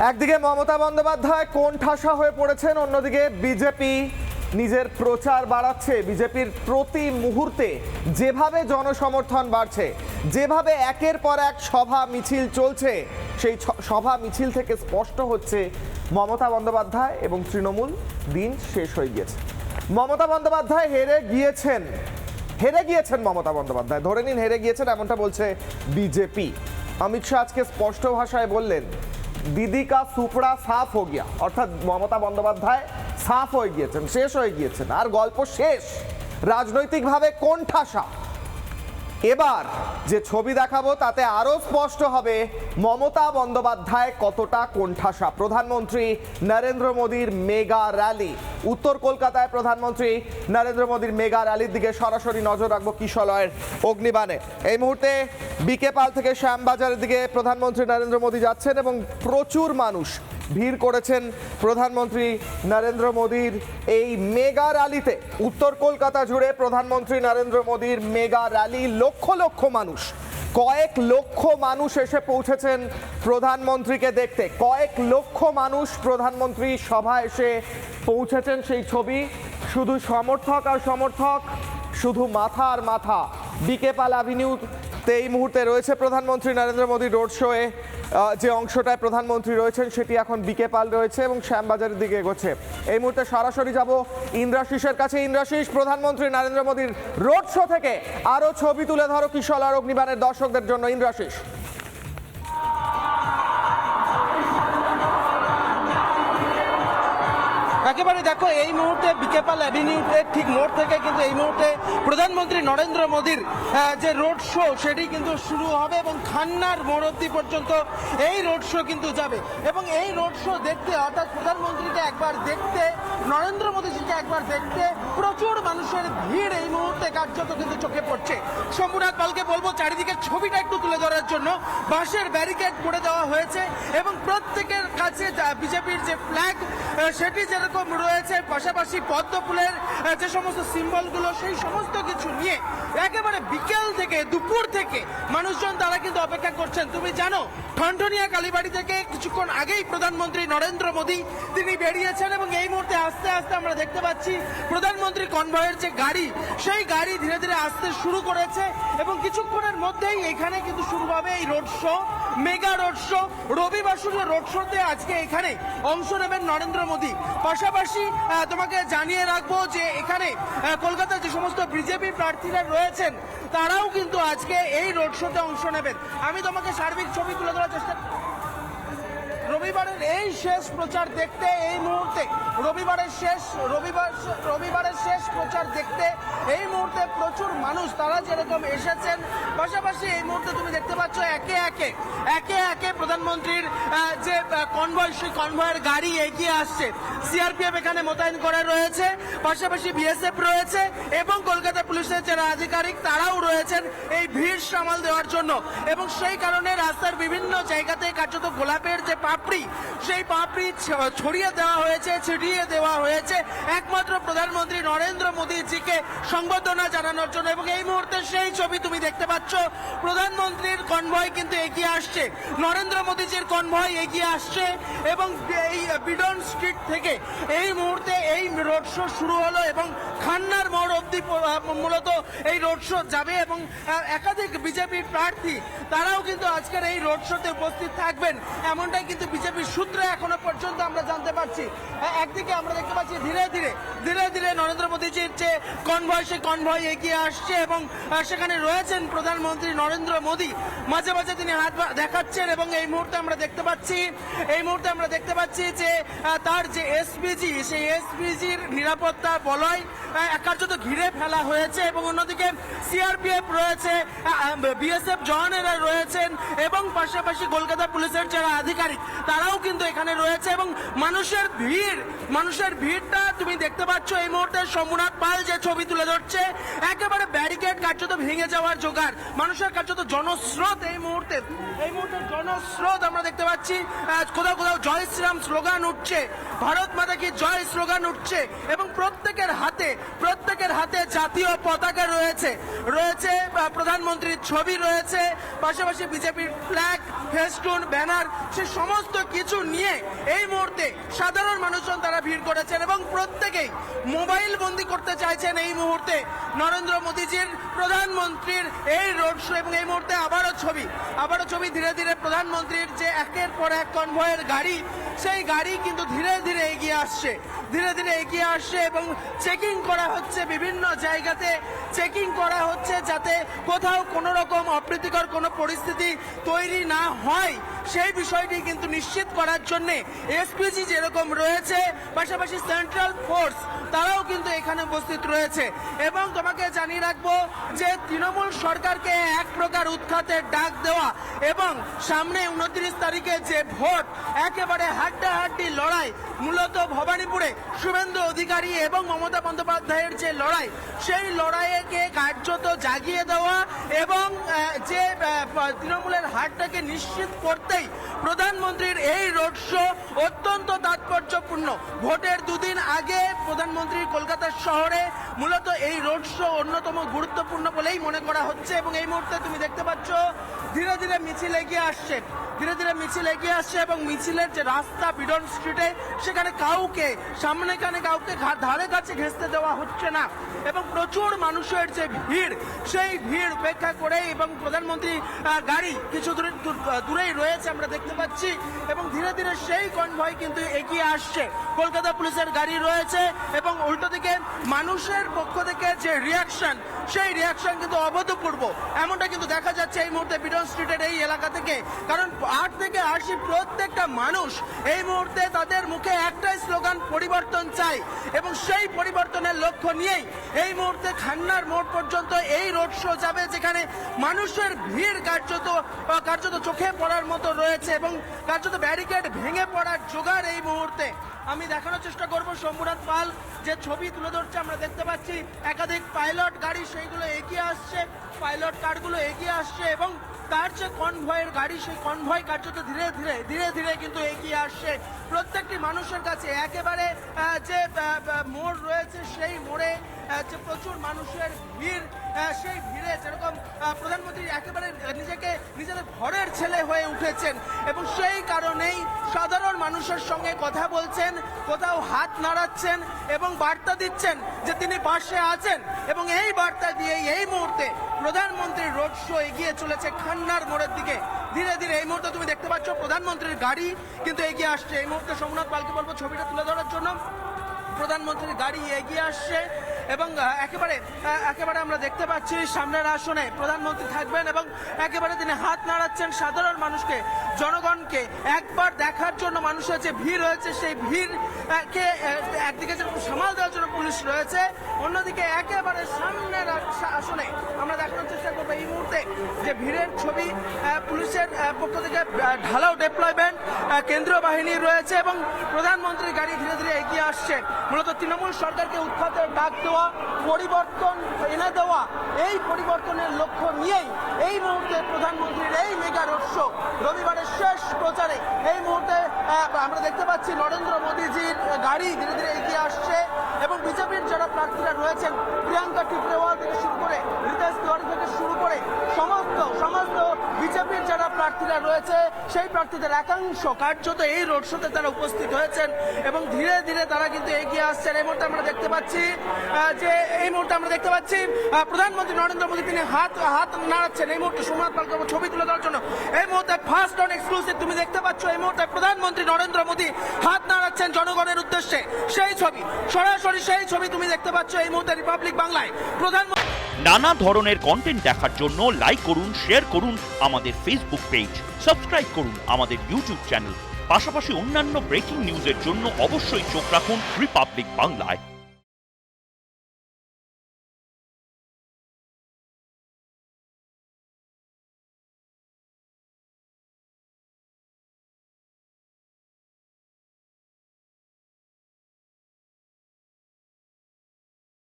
একদিকে মমতা বন্দ্যোপাধ্যায় কোণঠাসা হয়ে পড়েছেন, অন্যদিকে বিজেপি নিজের প্রচার বাড়াচ্ছে। বিজেপির প্রতি মুহূর্তে যেভাবে জনসমর্থন বাড়ছে, যেভাবে একের পর এক সভা মিছিল চলছে, সেই সভা মিছিল থেকে স্পষ্ট হচ্ছে মমতা বন্দ্যোপাধ্যায় এবং তৃণমূল দিন শেষ হয়ে গিয়েছে। মমতা বন্দ্যোপাধ্যায় হেরে গিয়েছেন মমতা বন্দ্যোপাধ্যায়, ধরে নিন হেরে গিয়েছেন, এমনটা বলছে বিজেপি। অমিত শাহ আজকে স্পষ্ট ভাষায় বললেন, দিদি কা সুপড়া সাফ হো গিয়া, অর্থাৎ মমতা বন্দ্যোপাধ্যায় সাফ হয়ে গিয়েছেন, শেষ হয়ে গিয়েছেন, আর গল্প শেষ। রাজনৈতিকভাবে কোণঠাসা। এবার যে ছবি দেখাবো তাতে আরো স্পষ্ট হবে মমতা বন্দ্যোপাধ্যায় কতটা কোণঠাসা। প্রধানমন্ত্রী নরেন্দ্র মোদীর মেগা র্যালি, উত্তর কলকাতায় প্রধানমন্ত্রী নরেন্দ্র মোদীর মেগা র্যালির দিকে সরাসরি নজর রাখবো কিশলয়ের অগ্নিবাণে। এই মুহূর্তে বিকে পাল থেকে শ্যামবাজারের দিকে প্রধানমন্ত্রী নরেন্দ্র মোদী যাচ্ছেন এবং প্রচুর মানুষ ভিড় করেছেন প্রধানমন্ত্রী নরেন্দ্র মোদীর এই মেগা র্যালিতে। উত্তর কলকাতা জুড়ে প্রধানমন্ত্রী নরেন্দ্র মোদীর মেগা র্যালি, লক্ষ লক্ষ মানুষ, কয়েক লক্ষ মানুষ এসে পৌঁছেছেন প্রধানমন্ত্রীকে দেখতে। কয়েক লক্ষ মানুষ প্রধানমন্ত্রী সভা এসে পৌঁছেছেন, সেই ছবি। শুধু সমর্থক আর সমর্থক, শুধু মাথা আর মাথা। বিকে পাল অ্যাভিনিউতে এই মুহূর্তে রয়েছে প্রধানমন্ত্রী নরেন্দ্র মোদী রোড শোয়ে। যে অংশটায় প্রধানমন্ত্রী রয়েছেন সেটি এখন বিকে পাল রয়েছে এবং শ্যামবাজারের দিকে এগোচ্ছে। এই মুহূর্তে সরাসরি যাব ইন্দ্রাশিসের কাছে। ইন্দ্রাশিস, প্রধানমন্ত্রী নরেন্দ্র মোদীর রোড শো থেকে আরো ছবি তুলে ধরো কিশলয় অগ্নিবাণের দর্শকদের জন্য। ইন্দ্রাশিস। একেবারে দেখো, এই মুহূর্তে বিকে পাল অ্যাভিনিউতে ঠিক মোড় থেকে কিন্তু এই মুহূর্তে প্রধানমন্ত্রী নরেন্দ্র মোদীর যে রোড শো সেটি কিন্তু শুরু হবে এবং খান্নার মোড় অবধি পর্যন্ত এই রোড শো কিন্তু যাবে। এবং এই রোড শো দেখতে, অর্থাৎ প্রধানমন্ত্রীকে একবার দেখতে, নরেন্দ্র মোদীজিকে একবার দেখতে প্রচুর মানুষের ভিড় এই মুহূর্তে কার্যত কিন্তু চোখে পড়ছে। শম্ভুনাথ পালকে বলবো চারিদিকে ছবিটা একটু তুলে ধরার জন্য। বাঁশের ব্যারিকেড করে দেওয়া হয়েছে এবং প্রত্যেকের কাছে বিজেপির যে ফ্ল্যাগ সেটি যেরকম রয়েছে, পাশাপাশি পদ্ম ফুলের যে সমস্ত সিম্বলগুলো, সেই সমস্ত কিছু নিয়ে একেবারে বিকেল থেকে, দুপুর থেকে মানুষজন তারা কিন্তু অপেক্ষা করছেন। তুমি জানো, ঠনঠনিয়া কালীবাড়ি থেকে কিছুক্ষণ আগেই প্রধানমন্ত্রী নরেন্দ্র মোদী তিনি বেরিয়েছেন এবং এই মুহূর্তে আস্তে আস্তে আমরা দেখতে পাচ্ছি প্রধানমন্ত্রী কনভয়ের যে গাড়ি, সেই গাড়ি ধীরে ধীরে আসতে শুরু করেছে এবং কিছুক্ষণের মধ্যেই এখানে কিন্তু শুরু হবে এই road show, mega road show. রবিবাসরীয় রোড শোতে আজকে এখানে অংশ নেবেন নরেন্দ্র মোদী। পাশাপাশি তোমাকে জানিয়ে রাখবো যে এখানে কলকাতার যে সমস্ত বিজেপি প্রার্থীরা রয়েছেন তারাও কিন্তু আজকে এই রোড শোতে অংশ নেবেন। আমি তোমাকে সার্বিক ছবি তুলে ধরার চেষ্টা। রবিবারের এই শেষ প্রচার দেখতে, এই মুহূর্তে রবিবারের শেষ প্রচার দেখতে এই মুহূর্তে প্রচুর মানুষ তারা যেরকম এসেছেন। পাশাপাশি এই মুহূর্তে তুমি দেখতে পাচ্ছ একে একে প্রধানমন্ত্রীর যে কনভয়, সেই কনভয়ের গাড়ি এগিয়ে আসছে। সিআরপিএফ এখানে মোতায়েন করা রয়েছে, পাশাপাশি বিএসএফ রয়েছে এবং কলকাতা পুলিশের যারা আধিকারিক তারাও রয়েছেন এই ভিড় সামাল দেওয়ার জন্য। এবং সেই কারণে রাস্তার বিভিন্ন জায়গাতে কার্যত গোলাপের যে পাপড়ি, সেই পাপড়ি ছড়িয়ে দেওয়া হয়েছে, ছিটিয়ে দেওয়া হয়েছে একমাত্র প্রধানমন্ত্রী নরেন্দ্র মোদীজিকে সংবর্ধনা জানানোর জন্য। এবং এই মুহূর্তে সেই ছবি তুমি দেখতে পাচ্ছ, প্রধানমন্ত্রীর কনভয় কিন্তু এগিয়ে আসছে, নরেন্দ্র মোদীজির কনভয় এগিয়ে আসছে এবং এই বিডন স্ট্রিট থেকে এই মুহূর্তে এই রোড শো শুরু হলো এবং খান্নার মোড় অবধি মূলত এই রোড শো যাবে এবং একাধিক বিজেপি প্রার্থী তারাও কিন্তু আজকের এই রোড শোতে উপস্থিত থাকবেন, এমনটাই কিন্তু বিজেপির সূত্রে এখনো পর্যন্ত আমরা জানতে পারছি। একদিকে আমরা দেখতে পাচ্ছি ধীরে ধীরে নরেন্দ্র মোদীজির যে কনভয়, সেই কনভয় এগিয়ে আসছে এবং সেখানে রয়েছেন প্রধানমন্ত্রী নরেন্দ্র মোদী। মাঝে মাঝে তিনি হাত দেখাচ্ছেন এবং এই মুহূর্তে আমরা দেখতে পাচ্ছি যে তার যে এসপিজি, সেই এসপিজির নিরাপত্তা বলয় কার্যত ঘিরে ফেলা হয়েছে এবং অন্যদিকে সিআরপিএফ রয়েছে, বিএসএফ জওয়ানেরা রয়েছেন এবং পাশাপাশি কলকাতা পুলিশের যারা আধিকারিক তারাও কিন্তু এখানে রয়েছে এবং মানুষের ভিড়টা তুমি দেখতে পাচ্ছ। এই মুহূর্তে শম্ভুনাথ পাল যে ছবি তুলে ধরছে, একেবারে ব্যারিকেড কার্যত ভেঙে যাওয়ার জোগাড়, মানুষের কার্যত জনস্রোত এই মুহূর্তে জনস্রোত আমরা দেখতে পাচ্ছি। কোথাও জয় শ্রীরাম স্লোগান উঠছে, ভারত মাতা কি জয় স্লোগান উঠছে এবং প্রত্যেকের হাতে জাতীয় পতাকা রয়েছে প্রধানমন্ত্রীর ছবি রয়েছে, পাশাপাশি বিজেপির ফ্ল্যাগ, ফেস্টুন, ব্যানার, সে সমস্ত কিছু নিয়ে এই মুহূর্তে সাধারণ মানুষজন তারা ভিড় করেছেন এবং প্রত্যেকেই মোবাইল বন্দি করতে চাইছেন এই মুহূর্তে নরেন্দ্র মোদীজির, প্রধানমন্ত্রীর এই রোড শো। এবং এই মুহূর্তে আবারও ছবি ধীরে ধীরে প্রধানমন্ত্রীর যে একের পর এক কনভয়ের গাড়ি, সেই গাড়ি কিন্তু ধীরে ধীরে এগিয়ে আসছে এবং চেকিং করা হচ্ছে, বিভিন্ন জায়গাতে চেকিং করা হচ্ছে যাতে কোথাও কোনো রকম অপ্রীতিকর কোনো পরিস্থিতি তৈরি না হয়, সেই বিষয়টি কিন্তু নিশ্চিত করার জন্য এসপিজি যেরকম রয়েছে, পাশাপাশি সেন্ট্রাল ফোর্স তারাও কিন্তু এখানে উপস্থিত রয়েছে। এবং তোমাকে জানিয়ে রাখবো যে তৃণমূল সরকারকে এক প্রকার উৎখাতের ডাক দেওয়া এবং সামনে 29 তারিখে যে ভোট, একেবারে হাড্ডাহাড্ডি লড়াই, মূলত ভবানীপুরে শুভেন্দু অধিকারী এবং মমতা বন্দ্যোপাধ্যায়ের যে লড়াই, সেই লড়াইকে কার্যত জাগিয়ে দেওয়া এবং যে তৃণমূলের হারটাকে নিশ্চিত করতেই প্রধানমন্ত্রীর এই রোড শো অত্যন্ত তাৎপর্যপূর্ণ। ভোটের দুদিন আগে প্রধানমন্ত্রী কলকাতা শহরে মূলত এই রোড শো অন্যতম গুরুত্বপূর্ণ বলেই মনে করা হচ্ছে। এবং এই মুহূর্তে তুমি দেখতে পাচ্ছ ধীরে ধীরে মিছিল এগিয়ে আসছে এবং মিছিলের যে রাস্তা বিডন স্ট্রিটে, সেখানে কাউকে ধারে কাছে ঘেঁষতে দেওয়া হচ্ছে না এবং প্রচুর মানুষের যে ভিড়, সেই ভিড় উপেক্ষা করে এবং প্রধানমন্ত্রী গাড়ি কিছু দূরেই রয়েছে আমরা দেখতে পাচ্ছি এবং ধীরে ধীরে সেই কনভয় কিন্তু এগিয়ে আসছে। কলকাতা পুলিশের গাড়ি রয়েছে এবং উল্টো দিকে মানুষের পক্ষ থেকে যে রিয়াকশন, সেই রিয়াকশন কিন্তু অভূতপূর্ব, এমনটা কিন্তু দেখা যাচ্ছে এই মুহূর্তে বিডন স্ট্রিটের এই এলাকা থেকে। কারণ 8 থেকে 80 প্রত্যেকটা মানুষ এই মুহূর্তে তাদের মুখে একটাই স্লোগান, পরিবর্তন চাই, এবং সেই পরিবর্তনের লক্ষ্য নিয়েই এই মুহূর্তে খান্নার মোড় পর্যন্ত এই রোড শো যাবে, যেখানে মানুষের ভিড় কার্যত চোখে পড়ার মতো রয়েছে এবং কার্যত ব্যারিকেড ভেঙে পড়ার জোগাড় এই মুহূর্তে। আমি দেখানোর চেষ্টা করব শম্ভুনাথ পাল যে ছবি তুলে ধরছে, আমরা দেখতে পাচ্ছি একাধিক পাইলট গাড়ি সেইগুলো এগিয়ে আসছে, পাইলট কারগুলো এগিয়ে আসছে এবং তার যে কনভয়ের গাড়ি, সেই কনভয় কার্যত ধীরে ধীরে কিন্তু এগিয়ে আসছে প্রত্যেকটি মানুষের কাছে। একেবারে যে মোড় রয়েছে, সেই মোড়ে যে প্রচুর মানুষের ভিড়, সেই ভিড়ে যেরকম প্রধানমন্ত্রী একেবারে নিজেদের ঘরের ছেলে হয়ে উঠেছেন এবং সেই কারণেই সাধারণ মানুষের সঙ্গে কথা বলছেন, কোথাও হাত নাড়াচ্ছেন এবং বার্তা দিচ্ছেন যে তিনি পাশে আছেন। এবং এই বার্তা দিয়ে এই মুহূর্তে প্রধানমন্ত্রীর রোড শো এগিয়ে চলেছে খান্নার মোড়ের দিকে ধীরে ধীরে। এই মুহূর্তে তুমি দেখতে পাচ্ছ প্রধানমন্ত্রীর গাড়ি কিন্তু এগিয়ে আসছে। এই মুহূর্তে সোমনাথ পালকে বলবো ছবিটা তুলে ধরার জন্য। প্রধানমন্ত্রীর গাড়ি এগিয়ে আসছে এবং একেবারে আমরা দেখতে পাচ্ছি সামনের আসনে প্রধানমন্ত্রী থাকবেন এবং একেবারে তিনি হাত নাড়াচ্ছেন সাধারণ মানুষকে, জনগণকে একবার দেখার জন্য। মানুষের যে ভিড় রয়েছে, সেই ভিড়কে একদিকে যেরকম সামাল দেওয়ার জন্য পুলিশ রয়েছে, অন্যদিকে একেবারে সামনের আসনে আমরা দেখানোর চেষ্টা করবো এই মুহূর্তে যে ভিড়ের ছবি। পুলিশের পক্ষ থেকে ঢালাও ডেপ্লয়মেন্ট, কেন্দ্রীয় বাহিনী রয়েছে এবং প্রধানমন্ত্রীর গাড়ি ধীরে ধীরে এগিয়ে আসছে। মূলত তৃণমূল সরকারকে উৎখাতের ডাক দেওয়া, পরিবর্তন এনে দেওয়া, এই পরিবর্তনের লক্ষ্য নিয়েই এই মুহূর্তে প্রধানমন্ত্রীর এই মেগা রোড শো রবিবারের শেষ প্রচারে এই মুহূর্তে আমরা দেখতে পাচ্ছি নরেন্দ্র মোদীজির গাড়ি ধীরে ধীরে এগিয়ে আসছে এবং বিজেপির যারা প্রার্থীরা রয়েছেন, প্রিয়াঙ্কা টিপরেওয়াল থেকে শুরু করে রিতেশ তিওয়ারি থেকে শুরু করে সমস্ত বিজেপির যারা প্রার্থীরা রয়েছে, সেই প্রার্থীদের একাংশ কার্যত এই রোড শোতে তারা উপস্থিত হয়েছেন এবং ধীরে ধীরে তারা কিন্তু এগিয়ে আসছেন। এই মুহূর্তে আমরা দেখতে পাচ্ছি প্রধানমন্ত্রী নরেন্দ্র মোদী তিনি হাত নাড়াচ্ছেন। এই মুহূর্তে সোমনাথ পালকে ছবি তুলে দেওয়ার জন্য এই মুহূর্তে ফার্স্ট অন এক্সক্লুসিভ তুমি দেখতে পাচ্ছ এই মুহূর্তে প্রধানমন্ত্রী নরেন্দ্র মোদী হাত নাড়াচ্ছেন জনগণের উদ্দেশ্যে। সেই ছবি সরাসরি তুমি দেখতে পাচ্ছ এই মুহূর্তে রিপাবলিক বাংলায়। প্রধানমন্ত্রী নানা ধরনের কন্টেন্ট দেখার জন্য লাইক করুন, শেয়ার করুন আমাদের ফেসবুক পেজ, সাবস্ক্রাইব করুন আমাদের ইউটিউব চ্যানেল। পাশাপাশি অন্যান্য ব্রেকিং নিউজের জন্য অবশ্যই চোখ রাখুন রিপাবলিক বাংলায়।